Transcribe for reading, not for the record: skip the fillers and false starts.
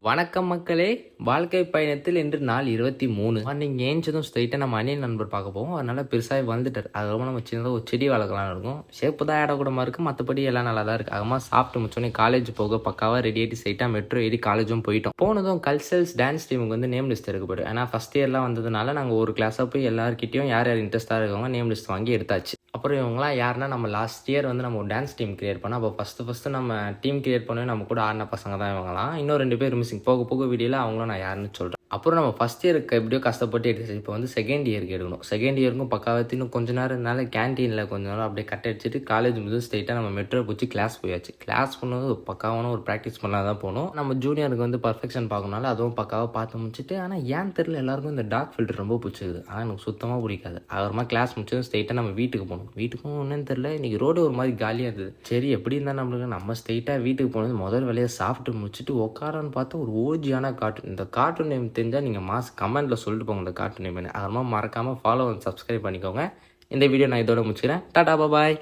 வணக்கம் மக்களே, வாழ்க்கை பயணத்தில் இன்று நாள் 23. நீங்கள் ஏஞ்சதும் ஸ்ட்ரைட்டாக நம்ம அணில் நண்பர் பார்க்க போவோம். அதனால பெருசாக வந்துட்டார். அது ரொம்ப நம்ம சின்னதாக ஒரு செடி வளர்க்கலாம் இருக்கும். ஷேப்பு தான் இடக்கூடமா இருக்குது, மற்றபடி எல்லாம் நல்லா தான் இருக்குது. அதுமா சாப்பிட்டு முடிச்சோடனே காலேஜ் போக பக்காவாக ரெடி ஆகிட்டு ஸ்ட்ரைட்டாக மெட்ரோ ஏறி காலேஜும் போயிட்டோம். போனதும் கல்ச்சரல்ஸ் டான்ஸ் டீமுக்கு வந்து நேம் லிஸ்ட் எடுக்கப்படும். ஏன்னா ஃபஸ்ட் இயர்லாம் வந்ததுனால நாங்கள் ஒரு கிளாஸாக போய் எல்லாருக்கிட்டையும் யார் யார் இன்ட்ரெஸ்ட்டாக இருக்கவங்க நேம் லிஸ்ட் வாங்கி எடுத்தாச்சு. அப்புறம் இவங்களாம் யாருன்னா, நம்ம லாஸ்ட் இயர் வந்து நம்ம ஒரு டான்ஸ் டீம் கிரியேட் பண்ணோம். அப்போ ஃபஸ்ட்டு நம்ம டீம் கிரியேட் பண்ணி நம்ம கூட ஆடின பசங்க தான் இவங்கலாம். இன்னும் 2 பேர் மிஸ்ஸிங். போக போக வீடியோவில் அவங்களும் நான் யாருன்னு சொல்கிறேன். அப்புறம் நம்ம ஃபஸ்ட் இயருக்கு எப்படியோ கஷ்டப்பட்டு எடுத்து இப்போ வந்து செகண்ட் இயருக்கு எடுக்கணும். செகண்ட் இயருக்கும் பக்காவத்து இன்னும் கொஞ்சம் நேரம் இருந்தாலும் கேன்டீனில் கொஞ்சம் நேரம் அப்படியே கட் அடிச்சுட்டு காலேஜ் முதல் ஸ்ட்ரைட்டாக நம்ம மெட்ரோ பிடிச்சி கிளாஸ் போயாச்சு. கிளாஸ் பண்ணது பக்காவான ஒரு ப்ராக்டிஸ் பண்ணால் தான் போகணும். நம்ம ஜூனியருக்கு வந்து பர்ஃபெக்ஷன் பார்க்கணுனால அதுவும் பக்காவாக பார்த்து முடிச்சுட்டு, ஆனால் ஏன் தெரியல எல்லாருக்கும் இந்த டார்க் ஃபில்டர் ரொம்ப பிடிச்சிது. ஆனால் எனக்கு சுத்தமாக பிடிக்காது. அப்புறமா கிளாஸ் முடிச்சதும் ஸ்ட்ரைட்டாக நம்ம வீட்டுக்கு போகணும். வீட்டுக்கும் ஒன்றும் தெரியல, இன்றைக்கி ரோடு ஒரு மாதிரி காலியாக இருந்தது. சரி எப்படி இருந்தால் நம்மளுக்கு நம்ம ஸ்ட்ரைட்டாக வீட்டுக்கு போனது முதல் வேலையை சாப்பிட்டு முடிச்சுட்டு உட்காரன்னு பார்த்தா ஒரு ஓஜியான கார்ட்டூன். இந்த கார்ட்டூன் நேம் தெரிஞ்சால் நீங்கள் கமெண்ட்டில் சொல்லிட்டு போங்க இந்த கார்ட்டூன் நேம். அதெல்லாம் மறக்காமல் ஃபாலோ அண்ட் சப்ஸ்கிரைப் பண்ணிக்கோங்க. இந்த வீடியோ நான் இதோட முடிச்சுக்கிறேன். டாடா பாய்.